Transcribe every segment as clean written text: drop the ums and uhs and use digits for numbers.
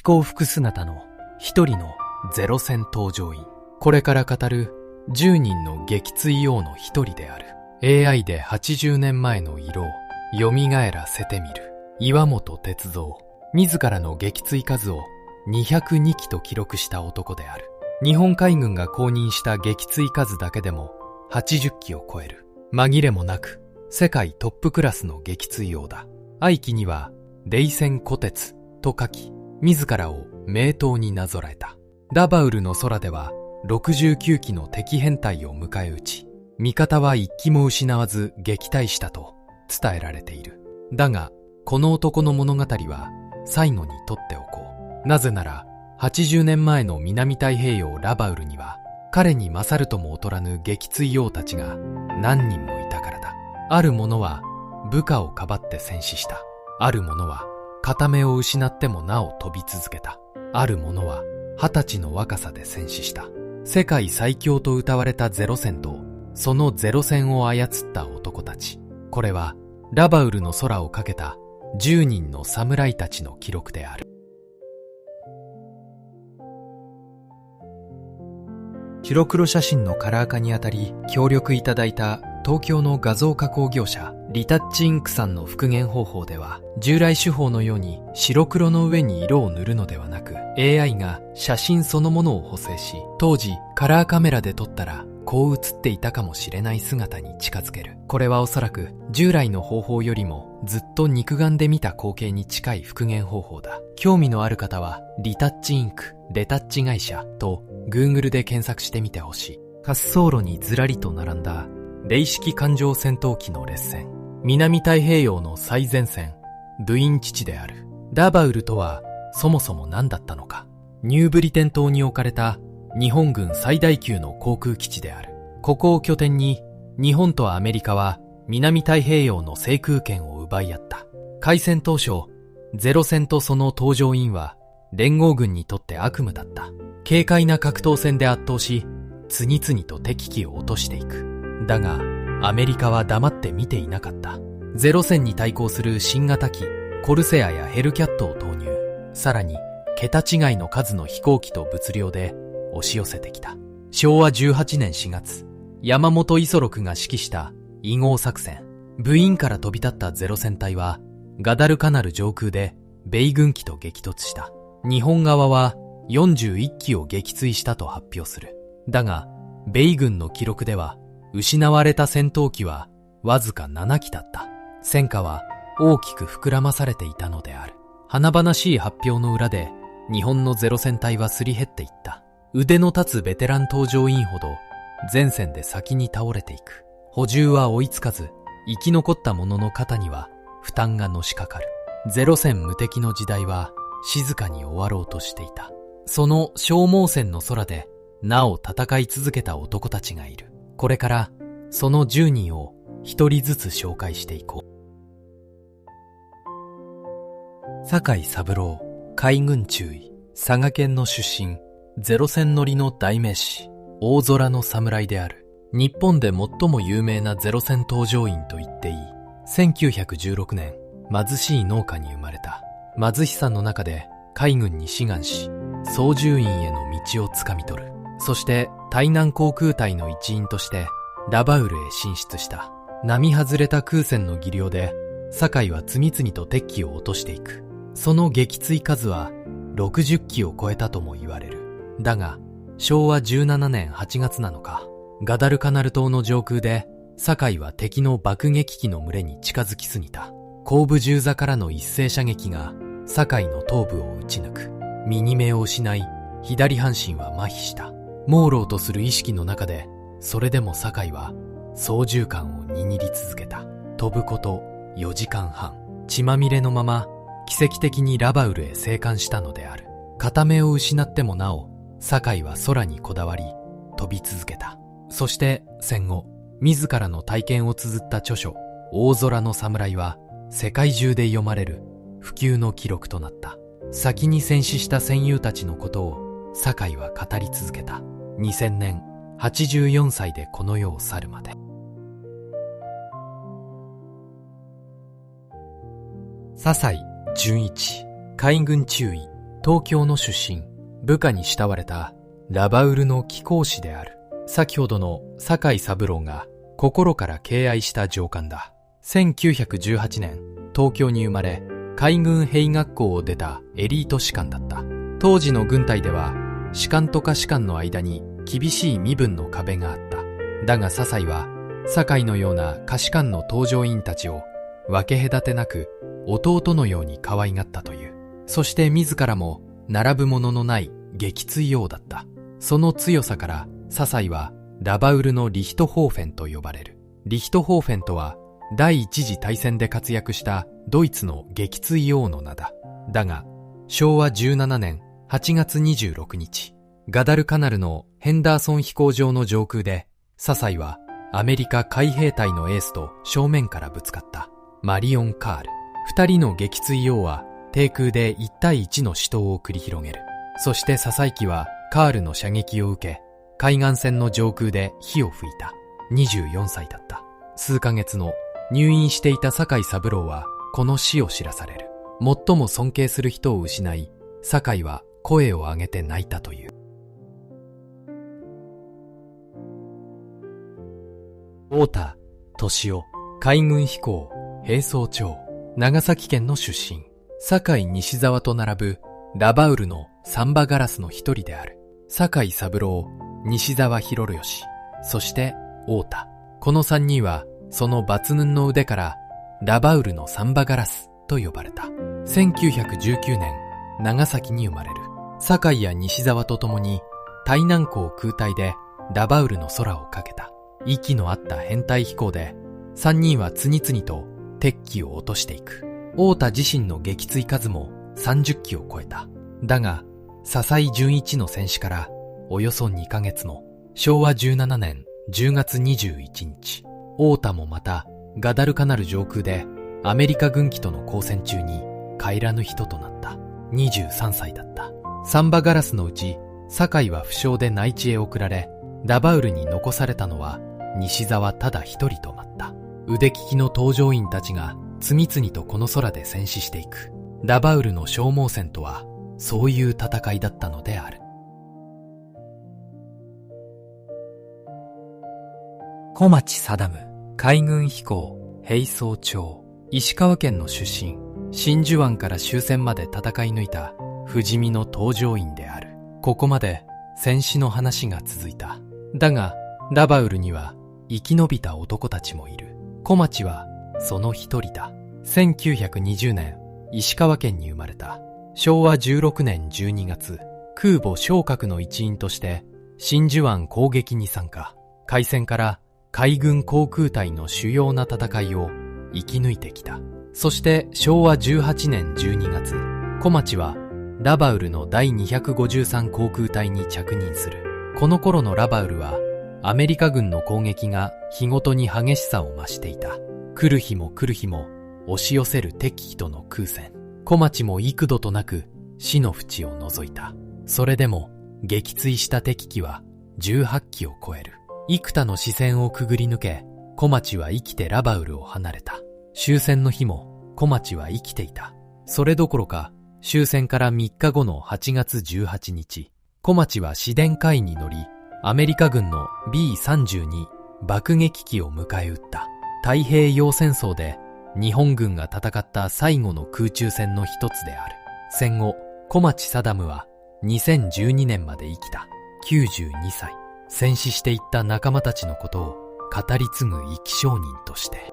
行服姿の一人のゼロ戦搭乗員。これから語る10人の撃墜王の一人である。AI で80年前の色を蘇らせてみる。岩本哲三。自らの撃墜数を202機と記録した男である。日本海軍が公認した撃墜数だけでも80機を超える。紛れもなく世界トップクラスの撃墜王だ。愛機には霊戦虎鉄と書き、自らを名刀になぞらえた。ラバウルの空では69機の敵編隊を迎え撃ち、味方は1機も失わず撃退したと伝えられている。だがこの男の物語は最後にとっておこう。なぜなら80年前の南太平洋ラバウルには彼に勝るとも劣らぬ撃墜王たちが何人もいたからだ。ある者は部下をかばって戦死した。ある者は片目を失ってもなお飛び続けた。ある者は20歳の若さで戦死した。世界最強と謳われたゼロ戦とそのゼロ戦を操った男たち。これはラバウルの空をかけた10人の侍たちの記録である。白黒写真のカラー化にあたり協力いただいた東京の画像加工業者リタッチインクさんの復元方法では、従来手法のように白黒の上に色を塗るのではなく、 AI が写真そのものを補正し、当時カラーカメラで撮ったらこう写っていたかもしれない姿に近づける。これはおそらく従来の方法よりもずっと肉眼で見た光景に近い復元方法だ。興味のある方はリタッチインクレタッチ会社と Google で検索してみてほしい。滑走路にずらりと並んだ零式艦上戦闘機の列戦。南太平洋の最前線、ドゥイン基地である。ラバウルとはそもそも何だったのか。ニューブリテン島に置かれた日本軍最大級の航空基地である。ここを拠点に日本とアメリカは南太平洋の制空権を奪い合った。開戦当初、ゼロ戦とその搭乗員は連合軍にとって悪夢だった。軽快な格闘戦で圧倒し、次々と敵機を落としていく。だがアメリカは黙って見ていなかった。ゼロ戦に対抗する新型機コルセアやヘルキャットを投入。さらに桁違いの数の飛行機と物量で押し寄せてきた。昭和18年4月、山本五十六が指揮した伊号作戦。ブイーンから飛び立ったゼロ戦隊はガダルカナル上空で米軍機と激突した。日本側は41機を撃墜したと発表する。だが米軍の記録では失われた戦闘機はわずか7機だった。戦果は大きく膨らまされていたのである。華々しい発表の裏で日本のゼロ戦隊はすり減っていった。腕の立つベテラン搭乗員ほど前線で先に倒れていく。補充は追いつかず、生き残った者の肩には負担がのしかかる。ゼロ戦無敵の時代は静かに終わろうとしていた。その消耗戦の空でなお戦い続けた男たちがいる。これからその10人を一人ずつ紹介していこう。酒井三郎、海軍中尉、佐賀県の出身、ゼロ戦乗りの代名詞、大空の侍である。日本で最も有名なゼロ戦搭乗員と言っていい。1916年、貧しい農家に生まれた。貧しさの中で海軍に志願し、操縦員への道をつかみ取る。そして対南航空隊の一員としてラバウルへ進出した。並外れた空戦の技量で酒井は次々と敵機を落としていく。その撃墜数は60機を超えたとも言われる。だが昭和17年8月7日、ガダルカナル島の上空で酒井は敵の爆撃機の群れに近づきすぎた。後部銃座からの一斉射撃が酒井の頭部を撃ち抜く。右目を失い、左半身は麻痺した。朦朧とする意識の中で、それでも酒井は操縦桿を握り続けた。飛ぶこと4時間半。血まみれのまま奇跡的にラバウルへ生還したのである。片目を失ってもなお、酒井は空にこだわり飛び続けた。そして戦後、自らの体験を綴った著書大空の侍は世界中で読まれる不朽の記録となった。先に戦死した戦友たちのことを酒井は語り続けた。2000年、84歳でこの世を去るまで。笹井純一、海軍中尉、東京の出身、部下に慕われたラバウルの貴公子である。先ほどの酒井三郎が心から敬愛した上官だ。1918年、東京に生まれ、海軍兵学校を出たエリート士官だった。当時の軍隊では、士官と下士官の間に厳しい身分の壁があった。だが笹井は、酒井のような下士官の搭乗員たちを分け隔てなく弟のように可愛がったという。そして自らも並ぶもののない撃墜王だった。その強さから笹井はラバウルのリヒトホーフェンと呼ばれる。リヒトホーフェンとは第一次大戦で活躍したドイツの撃墜王の名だ。だが昭和17年8月26日、ガダルカナルのヘンダーソン飛行場の上空で笹井はアメリカ海兵隊のエースと正面からぶつかった。マリオン・カール。二人の撃墜王は低空で1対1の死闘を繰り広げる。そして笹井機はカールの射撃を受け、海岸線の上空で火を吹いた。24歳だった。数ヶ月の入院していた酒井三郎はこの死を知らされる。最も尊敬する人を失い、酒井は声を上げて泣いたという。太田敏夫、海軍飛行兵曹長、長崎県の出身。酒井西沢と並ぶラバウルのサンバガラスの一人である。酒井三郎、西沢博義、そして太田。この三人はその抜群の腕からラバウルのサンバガラスと呼ばれた。1919年、長崎に生まれる。酒井や西沢と共に対南港空対でラバウルの空をかけた。息の合った編隊飛行で三人は次々と敵機を落としていく。太田自身の撃墜数も30機を超えた。だが、笹井純一の戦死からおよそ2ヶ月の昭和17年10月21日、太田もまたガダルカナル上空でアメリカ軍機との交戦中に帰らぬ人となった。23歳だった。サンバガラスのうち、酒井は負傷で内地へ送られ、ラバウルに残されたのは西沢ただ一人となった。腕利きの搭乗員たちが次々とこの空で戦死していく。ラバウルの消耗戦とはそういう戦いだったのである。小町定海軍飛行兵曹長、石川県の出身。真珠湾から終戦まで戦い抜いた不死身の搭乗員である。ここまで戦死の話が続いた。だがラバウルには生き延びた男たちもいる。小町はその一人だ。1920年、石川県に生まれた。昭和16年12月、空母昇格の一員として真珠湾攻撃に参加。開戦から海軍航空隊の主要な戦いを生き抜いてきた。そして昭和18年12月、小町はラバウルの第253航空隊に着任する。この頃のラバウルはアメリカ軍の攻撃が日ごとに激しさを増していた。来る日も来る日も押し寄せる敵機との空戦。小町も幾度となく死の淵を除いた。それでも撃墜した敵機は18機を超える。幾多の視線をくぐり抜け、小町は生きてラバウルを離れた。終戦の日も小町は生きていた。それどころか、終戦から3日後の8月18日、小町は市電海に乗り、アメリカ軍の B-32 爆撃機を迎え撃った。太平洋戦争で日本軍が戦った最後の空中戦の一つである。戦後、小町定は2012年まで生きた。92歳。戦死していった仲間たちのことを語り継ぐ生き証人として。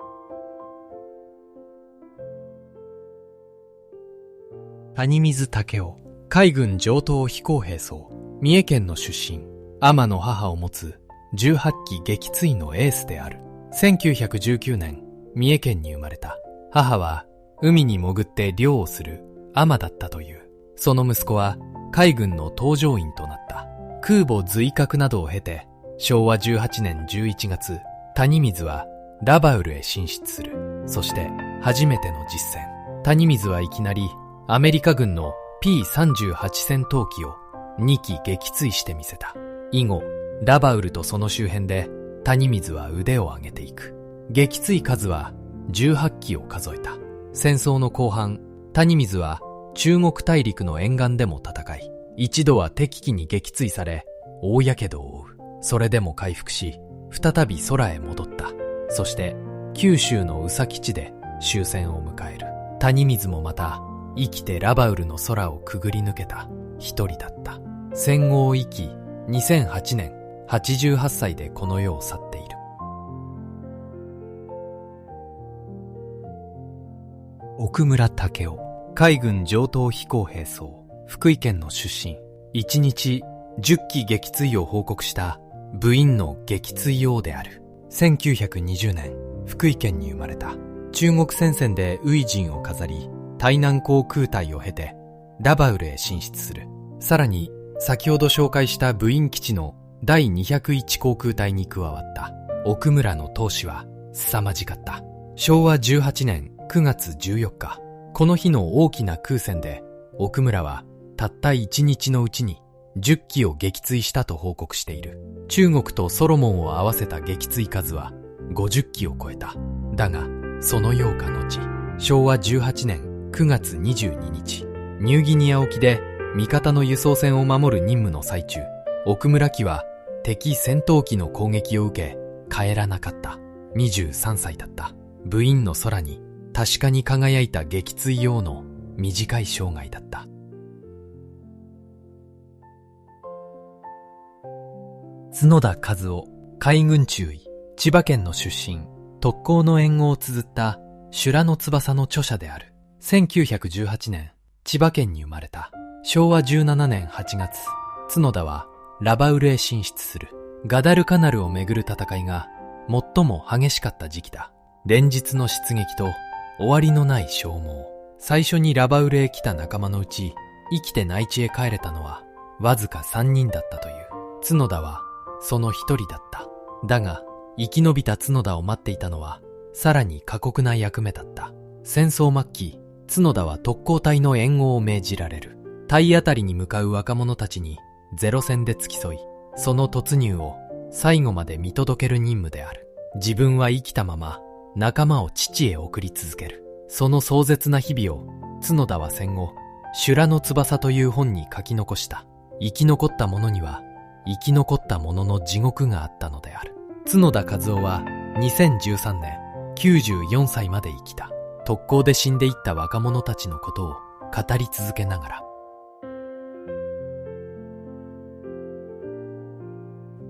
谷水武雄、海軍上等飛行兵曹、三重県の出身。海の母を持つ18機撃墜のエースである。1919年、三重県に生まれた。母は海に潜って漁をする海だったという。その息子は海軍の搭乗員となった。空母随角などを経て、昭和18年11月、谷水はラバウルへ進出する。そして初めての実戦。谷水はいきなりアメリカ軍の P-38 戦闘機を2機撃墜してみせた。以後、ラバウルとその周辺で谷水は腕を上げていく。撃墜数は18機を数えた。戦争の後半、谷水は中国大陸の沿岸でも戦い、一度は敵機に撃墜され、大やけどを負う。それでも回復し、再び空へ戻った。そして、九州の宇佐基地で終戦を迎える。谷水もまた、生きてラバウルの空をくぐり抜けた一人だった。戦後を生き、2008年、88歳でこの世を去っている。奥村武雄、海軍上等飛行兵曹、福井県の出身。1日10機撃墜を報告した部員の撃墜王である。1920年、福井県に生まれた。中国戦線で初陣を飾り、対南航空隊を経て、ラバウルへ進出する。さらに、先ほど紹介した部員基地の第201航空隊に加わった。奥村の闘志は凄まじかった。昭和18年9月14日、この日の大きな空戦で、奥村はたった1日のうちに10機を撃墜したと報告している。中国とソロモンを合わせた撃墜数は50機を超えた。だが、その8日後、昭和18年9月22日、ニューギニア沖で味方の輸送船を守る任務の最中、奥村機は敵戦闘機の攻撃を受け、帰らなかった。23歳だった。部員の空に確かに輝いた撃墜王の短い生涯だった。角田和夫、海軍中尉、千葉県の出身、特攻の援護を綴った修羅の翼の著者である。1918年、千葉県に生まれた。昭和17年8月、角田はラバウルへ進出する。ガダルカナルをめぐる戦いが最も激しかった時期だ。連日の出撃と終わりのない消耗。最初にラバウルへ来た仲間のうち、生きて内地へ帰れたのはわずか3人だったという。角田はその一人だった。だが、生き延びた角田を待っていたのは、さらに過酷な役目だった。戦争末期、角田は特攻隊の援護を命じられる。体当たりに向かう若者たちにゼロ戦で付き添い、その突入を最後まで見届ける任務である。自分は生きたまま仲間を父へ送り続ける。その壮絶な日々を角田は戦後、修羅の翼という本に書き残した。生き残った者には生き残った者の地獄があったのである。角田和夫は2013年94歳まで生きた。特攻で死んでいった若者たちのことを語り続けながら。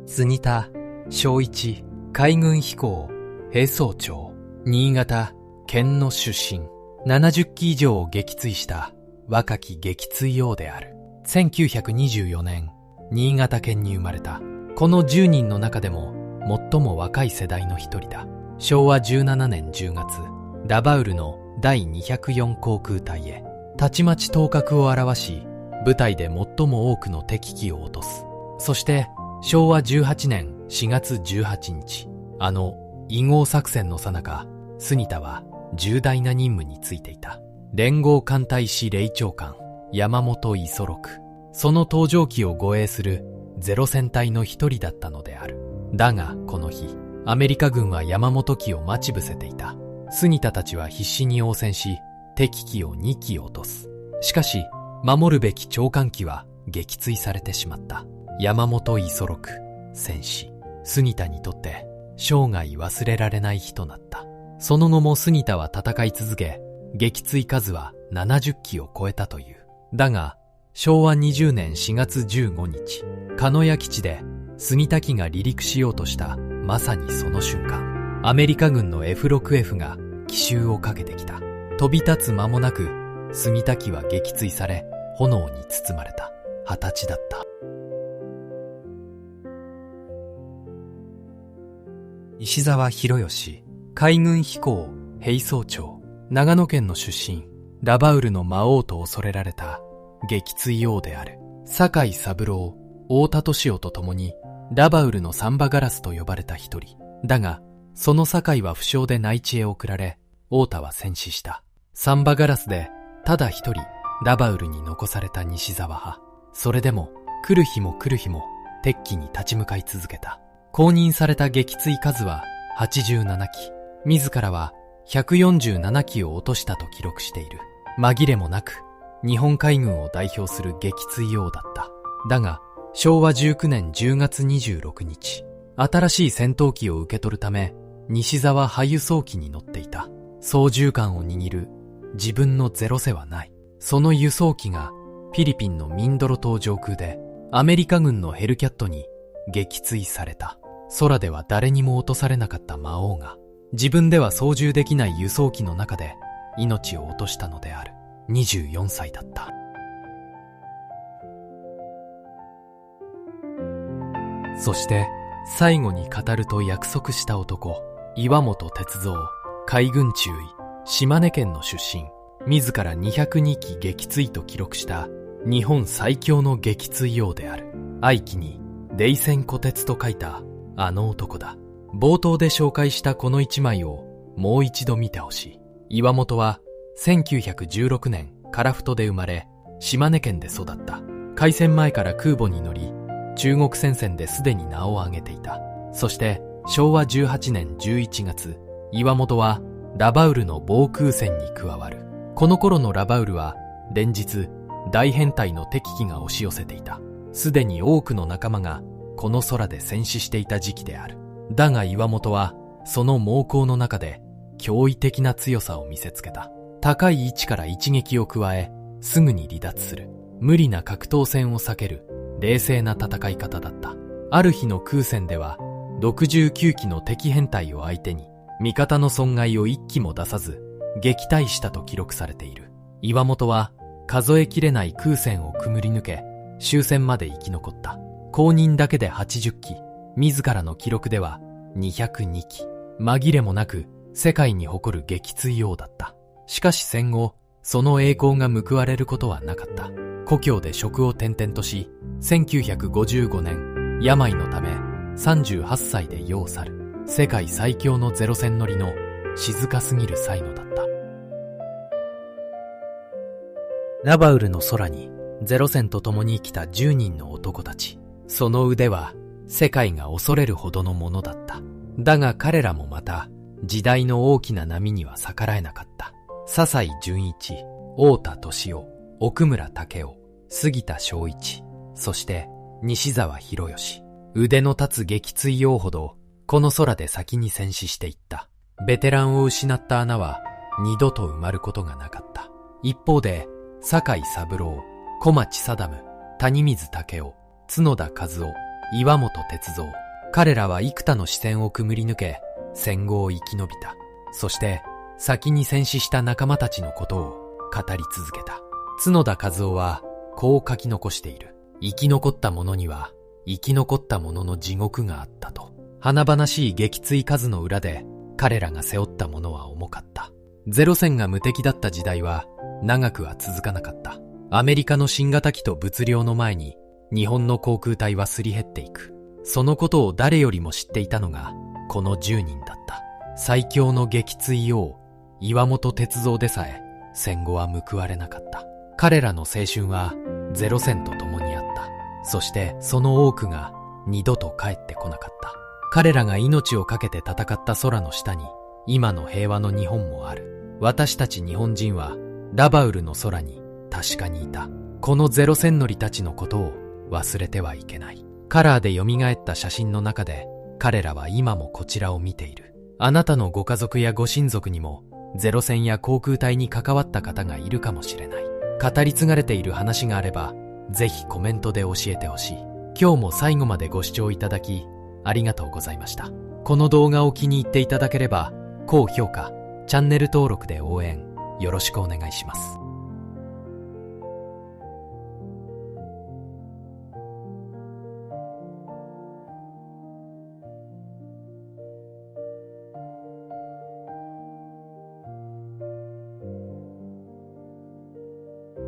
杉田正一、海軍飛行兵曹長、新潟県の出身。70機以上を撃墜した若き撃墜王である。1924年、新潟県に生まれた。この10人の中でも最も若い世代の一人だ。昭和17年10月、ラバウルの第204航空隊へ、たちまち頭角を現し、部隊で最も多くの敵機を落とす。そして、昭和18年4月18日、伊号作戦の最中、杉田は重大な任務に就いていた。連合艦隊司令長官、山本五十六。その搭乗機を護衛するゼロ戦隊の一人だったのである。だが、この日、アメリカ軍は山本機を待ち伏せていた。杉田たちは必死に応戦し、敵機を2機落とす。しかし、守るべき長官機は撃墜されてしまった。山本五十六、戦死。杉田にとって生涯忘れられない日となった。その後も杉田は戦い続け、撃墜数は70機を超えたという。だが、昭和20年4月15日、鹿屋基地で杉田機が離陸しようとしたまさにその瞬間、アメリカ軍の F6F が奇襲をかけてきた。飛び立つ間もなく、杉田機は撃墜され、炎に包まれた。20歳だった。石沢博義、海軍飛行兵曹長、長野県の出身、ラバウルの魔王と恐れられた撃墜王である。酒井三郎、太田敏夫と共にラバウルのサンバガラスと呼ばれた一人。だが、その酒井は負傷で内地へ送られ、太田は戦死した。サンバガラスでただ一人ラバウルに残された西沢派。それでも来る日も来る日も敵機に立ち向かい続けた。公認された撃墜数は87機。自らは147機を落としたと記録している。紛れもなく、日本海軍を代表する撃墜王だった。だが、昭和19年10月26日、新しい戦闘機を受け取るため、西沢羽輸送機に乗っていた。操縦桿を握る自分のゼロセはない。その輸送機がフィリピンのミンドロ島上空でアメリカ軍のヘルキャットに撃墜された。空では誰にも落とされなかった魔王が自分では操縦できない輸送機の中で命を落としたのである。24歳だった。そして最後に語ると約束した男、岩本鉄三、海軍中尉、島根県の出身、自ら202機撃墜と記録した日本最強の撃墜王である。愛機に泥線虎鉄と書いたあの男だ。冒頭で紹介したこの一枚をもう一度見てほしい。岩本は1916年樺太で生まれ、島根県で育った。開戦前から空母に乗り、中国戦線ですでに名を挙げていた。そして昭和18年11月、岩本はラバウルの防空戦に加わる。この頃のラバウルは連日大編隊の敵機が押し寄せていた。すでに多くの仲間がこの空で戦死していた時期である。だが岩本はその猛攻の中で驚異的な強さを見せつけた。高い位置から一撃を加え、すぐに離脱する。無理な格闘戦を避ける冷静な戦い方だった。ある日の空戦では69機の敵編隊を相手に味方の損害を1機も出さず撃退したと記録されている。岩本は数えきれない空戦をくぐり抜け終戦まで生き残った。公認だけで80機、自らの記録では202機。紛れもなく世界に誇る撃墜王だった。しかし戦後、その栄光が報われることはなかった。故郷で職を転々とし、1955年、病のため38歳で世を去る。世界最強のゼロ戦乗りの静かすぎる才能だった。ラバウルの空にゼロ戦と共に生きた10人の男たち。その腕は世界が恐れるほどのものだった。だが彼らもまた時代の大きな波には逆らえなかった。笹井純一、太田敏夫、奥村武夫、杉田正一、そして西沢博義。腕の立つ撃墜王ほどこの空で先に戦死していった。ベテランを失った穴は二度と埋まることがなかった。一方で酒井三郎、小町貞務、谷水武雄、角田和夫、岩本鉄三。彼らは幾多の死線をくぐり抜け戦後を生き延びた。そして先に戦死した仲間たちのことを語り続けた。角田和夫はこう書き残している。生き残った者には生き残った者の地獄があったと。華々しい撃墜数の裏で彼らが背負ったものは重かった。ゼロ戦が無敵だった時代は長くは続かなかった。アメリカの新型機と物量の前に日本の航空隊はすり減っていく。そのことを誰よりも知っていたのがこの10人だった。最強の撃墜王岩本鉄三でさえ戦後は報われなかった。彼らの青春はゼロ戦と共にあった。そしてその多くが二度と帰ってこなかった。彼らが命を懸けて戦った空の下に今の平和の日本もある。私たち日本人はラバウルの空に確かにいた。このゼロ戦乗りたちのことを忘れてはいけない。カラーで蘇った写真の中で彼らは今もこちらを見ている。あなたのご家族やご親族にもゼロ戦や航空隊に関わった方がいるかもしれない。語り継がれている話があればぜひコメントで教えてほしい。今日も最後までご視聴いただきありがとうございました。この動画を気に入っていただければ高評価、チャンネル登録で応援よろしくお願いします。